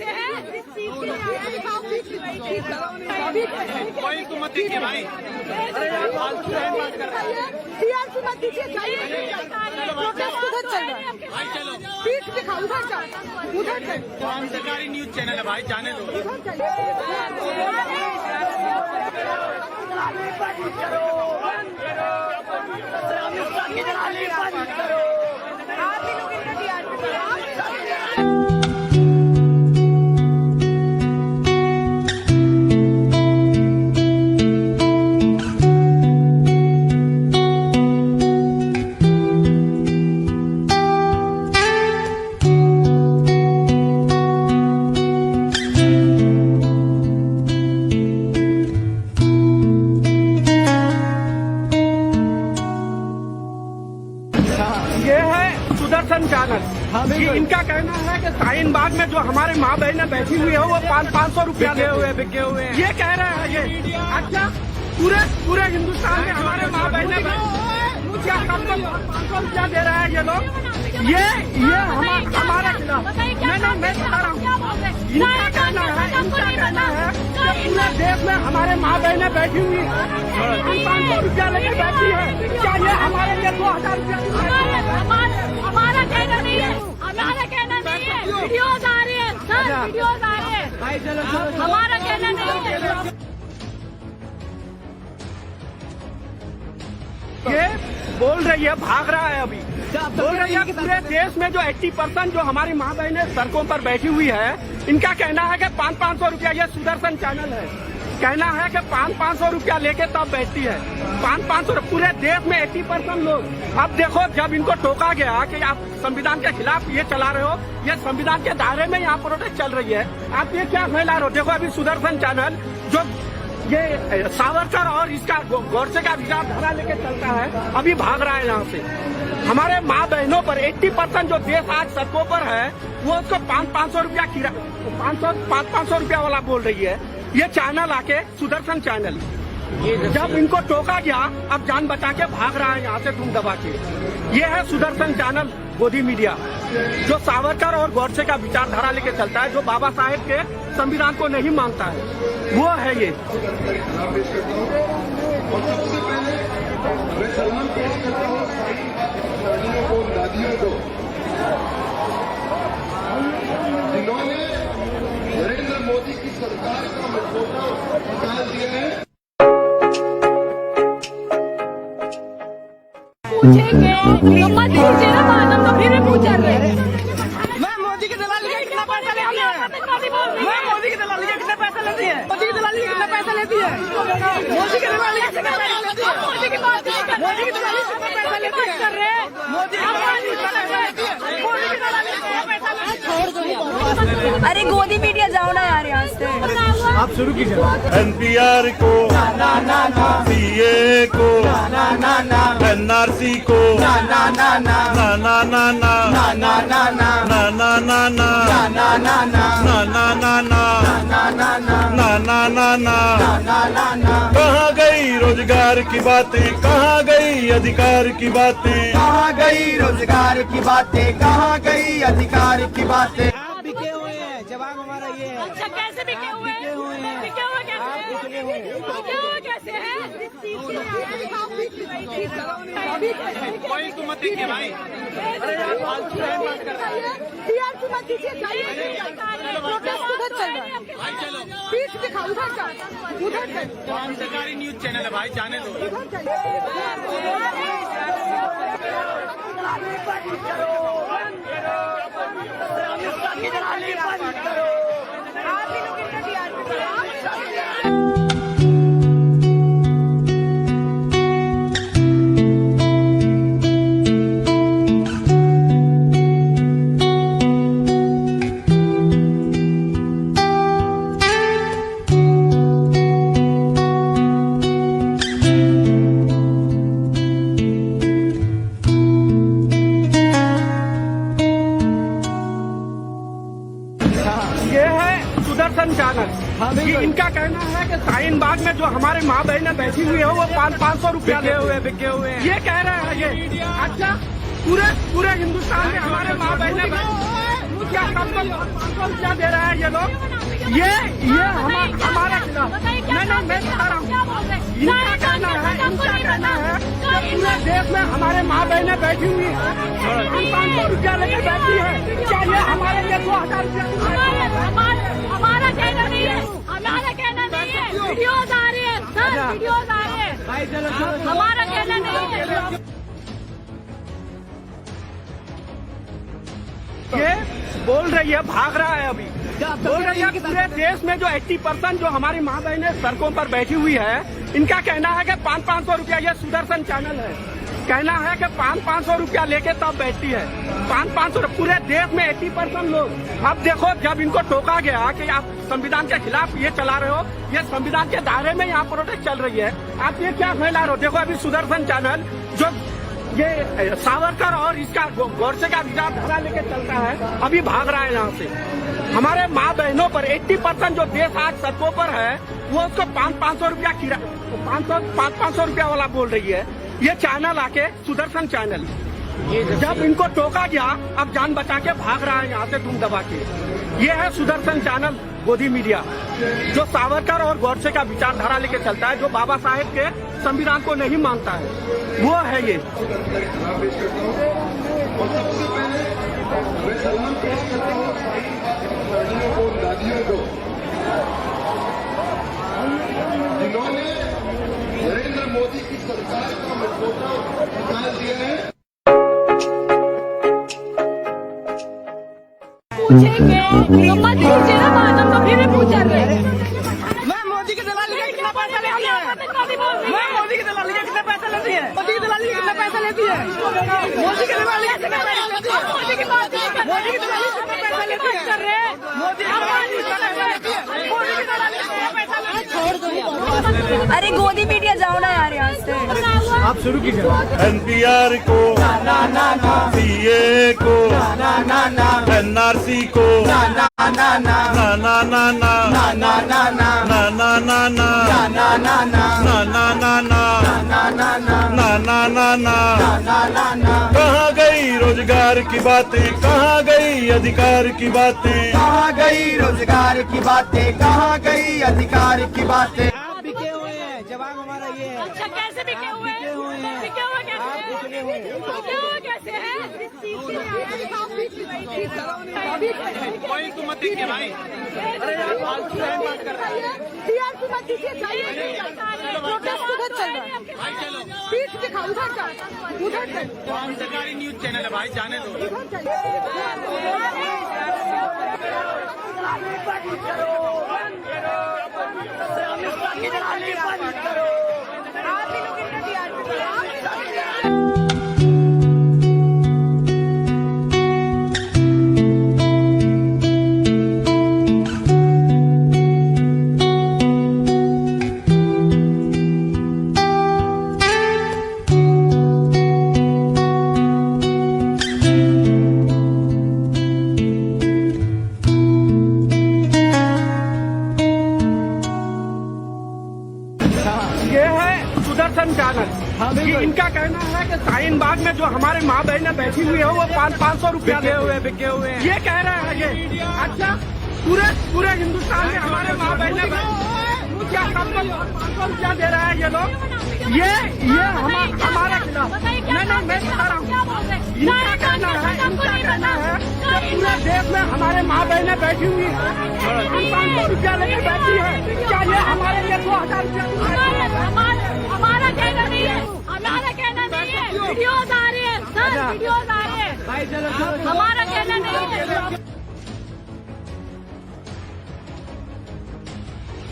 कैसे है? कोई तो मत देखिए भाई। उधर चल रहा है भाई चलो, पीठ दिखा, उधर चल, उधर चल, सरकारी न्यूज चैनल है भाई, जाने दो। उधर चल। आप ही लोग इनका ये है सुदर्शन चैनल। ये इनका कहना है कि शाहीन बाग में जो हमारे माँ बहनें बैठी हुई है वो 500 रुपया बिके हुए हैं। ये कह रहे हैं ये। अच्छा, पूरे हिंदुस्तान में हमारे माँ बहनें क्या 500 रुपया दे रहे हैं ये लोग? ये हमारे खिलाफ। मैं बता रहा हूँ, इनका कहना है कि पूरे देश में हमारे माँ बहनें बैठी हुई है, 500 रुपया लेके बैठी है। क्या ये हमारे लिए 2000 रुपया? हमारा कहना नहीं है, हमारा कहना नहीं है। वीडियोज आ रही है सर, वीडियोज आ रही है। हमारा कहना नहीं है। ये बोल रही है, भाग रहा है अभी। बोल रही है पूरे देश में जो 80% जो हमारी माँ बहनें सड़कों पर बैठी हुई है, इनका कहना है कि 500 रुपया, ये सुदर्शन चैनल है, कहना है कि 500 रुपया लेके तब बैठती है। 500 पूरे देश में 80% लोग। अब देखो, जब इनको टोका गया कि आप संविधान के खिलाफ ये चला रहे हो, ये संविधान के दायरे में यहाँ प्रोटेस्ट चल रही है, आप ये क्या फैला रहे हो? देखो अभी सुदर्शन चैनल जो ये सावरकर और इसका गोडसे का विचारधारा लेके चलता है, अभी भाग रहा है यहाँ से। हमारे माँ बहनों पर 80% जो देश आज सड़कों पर है, वो उसको 500 रुपया 500 रुपया वाला बोल रही है। ये चैनल आके सुदर्शन चैनल, जब इनको टोका गया, अब जान बचा के भाग रहा है यहाँ से धूम दबा के। ये है सुदर्शन चैनल गोदी मीडिया, जो सावरकर और गोडसे का विचारधारा लेके चलता है, जो बाबा साहेब के संविधान को नहीं मानता है, वो है ये। और सबसे पहले मैं सलाम पेश करता हूँ दादियों को, दादियों को, जिन्होंने नरेंद्र मोदी की सरकार का मुखौटा निकाल दिया है। पूछेंगे तो मत पूछिए ना, मालूम तो फिर भी पूछ रहे हैं। मैं मोदी की दलाली के कितना पैसा लेती है? मैं मोदी की दलाली के कितना पैसा लेती है? मोदी की दलाली कितना पैसा लेती है? मोदी की दलाली कितना पैसा लेती है? मोदी की बात नहीं कर रहे, मोदी की दलाली कितना पैसा लेती है? कर रहे हैं। मोदी की दलाली कितना पैसा लेती है? मोदी की दलाली कितना पैसा लेती है? अरे गोदी मीडिया जाओ ना यार यहाँ से। आप शुरू कीजिए। एनपीआर को, सीए को, एनआरसी को, ना ना ना ना, कहाँ गई रोजगार की बातें, कहाँ गई अधिकार की बातें, कहाँ गई रोजगार की बातें, कहाँ गई अधिकार की बातें? आप बिके हुए हैं, जवाब हमारा ये है। अच्छा, कैसे बिके हुए हैं? बिके हुए कैसे हैं? कोई तो मत देखिए भाई। प्रोटेस्ट उधर चल रहा है, भाई चलो, पीठ दिखा, उधर चल, उधर चल, सरकारी न्यूज चैनल है भाई, जाने दो। उधर चल। आप ही लोग इनका सुदर्शन चैनल। ये इनका कहना है कि शाहीन बाग में जो हमारे माँ बहनें बैठी हुई है, वो 500 रुपया बिके हुए हैं। ये कह रहे हैं ये। अच्छा, पूरे हिंदुस्तान में हमारे माँ बहनें क्या सबको 500 रुपया दे रहे हैं ये लोग? ये हमारा खिलाफ मैं बता रहा हूँ। इनका कहना है कि पूरे देश में हमारे माँ बहनें बैठी हुई है, 500 रुपया लेके बैठी है। क्या ये हमारे लिए 2000 रुपया? हमारा कहना नहीं है, हमारा कहना नहीं है। वीडियोज आ रही है सर, वीडियोज आ रहे हैं। हमारा कहना नहीं है। ये बोल रही है, भाग रहा है अभी, बोल रही है पूरे देश में जो 80% जो हमारी माँ बहनें सड़कों पर बैठी हुई है, इनका कहना है कि 500 रुपया, ये सुदर्शन चैनल है, कहना है कि 500 रुपया लेके तब बैठती है। 500 पूरे देश में 80% लोग। अब देखो, जब इनको टोका गया कि आप संविधान के खिलाफ ये चला रहे हो, ये संविधान के दायरे में यहाँ प्रोटेस्ट चल रही है, आप ये क्या फैला रहे हो? देखो अभी सुदर्शन चैनल जो ये सावरकर और इसका गोडसे का विचारधारा लेके चलता है, अभी भाग रहा है यहाँ से। हमारे माँ बहनों पर 80% जो देश आज सड़कों पर है, वो उसको 500 रुपया 500 रुपया वाला बोल रही है। ये चैनल आके सुदर्शन चैनल, जब इनको टोका गया, अब जान बचा के भाग रहा है यहाँ से धूम दबा के। ये है सुदर्शन चैनल गोदी मीडिया, जो सावरकर और गोडसे का विचारधारा लेके चलता है, जो बाबा साहेब के संविधान को नहीं मानता है, वो है ये। और सबसे पहले मैं सलाम पेश करता हूँ दादियों को, दादियों को, जिन्होंने नरेंद्र मोदी की सरकार का मुखौटा निकाल दिया है। पूछेंगे तो मत पूछिए ना, बात हम तो फिर भी पूछेंगे। मैं मोदी की दलाली का कितना पैसा लेती है? मैं मोदी की दलाली का कितना पैसा लेती है? मोदी की दलाली का कितना पैसा लेती है? मोदी की दलाली का कितना पैसा लेती है? मोदी की बात नहीं कर रहे, मोदी की दलाली का कितना पैसा लेती है? कर रहे मोदी की दलाली का कितना पैसा लेती है? मोदी की दलाली का कितना पैसा लेती है? छोड़ दो। अरे गोदी मीडिया जाओ ना यार यहाँ से। आप शुरू कीजिए। एनपीआर को, सीए को, एनआरसी को, ना ना ना ना, कहाँ गई रोजगार की बातें, कहाँ गई अधिकार की बातें, कहाँ गई रोजगार की बातें, कहाँ गई अधिकार की बातें। आप बिके हुए हैं, जवाब हमारा ये है। अच्छा, कैसे बिके हुए हैं? बिके हुए कैसे? बिके हुए कैसे हैं? कोई तो मत देखिए भाई। अरे यार, बात कर रहे हैं। मत दीजिए, प्रोटेस्ट उधर चल रहा है। भाई चलो, पीठ दिखा, उधर चल, उधर चल। सरकारी न्यूज चैनल है भाई, जाने दो। ये है सुदर्शन चैनल। कि इनका कहना है कि शाहीन बाग में जो हमारे माँ बहनें बैठी हुई है, वो 500 रुपया बिके हुए, ये कह रहे हैं ये। अच्छा, पूरे हिंदुस्तान में हमारे माँ बहनें क्या सबको 500 रुपया दे रहे हैं ये लोग? ये हमारा खिलाफ मैं बता रहा हूँ। इनका कहना है कि पूरे देश में हमारे माँ बहनें बैठी हुई है, 500 रुपया लेके बैठी है। क्या ये हमारे लिए 2000 रुपया? हमारा कहना नहीं है, हमारा कहना नहीं है। वीडियोज आ रही है सर, वीडियोज आ रहे हैं। हमारा कहना नहीं है।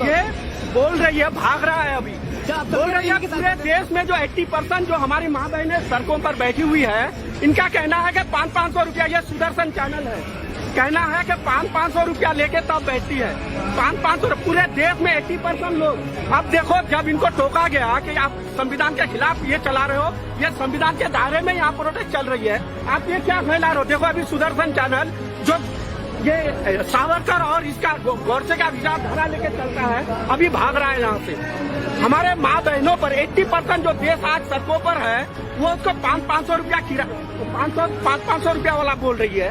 ये बोल रही है, भाग रहा है अभी, बोल रही है पूरे देश में जो 80% जो हमारी माँ बहनें सड़कों पर बैठी हुई है, इनका कहना है कि 500 रुपया, ये सुदर्शन चैनल है, कहना है कि 500 रुपया लेके तब बैठती है। 500 पूरे देश में 80% लोग। अब देखो, जब इनको टोका गया कि आप संविधान के खिलाफ ये चला रहे हो, ये संविधान के दायरे में यहाँ प्रोटेस्ट चल रही है, आप ये क्या फैला रहे हो? देखो अभी सुदर्शन चैनल जो ये सावरकर और इसका गोडसे का विचारधारा लेके चलता है, अभी भाग रहा है यहाँ से। हमारे माँ बहनों पर 80% जो देश आज सड़कों पर है, वो उसको 500 रुपया 500 रुपया वाला बोल रही है।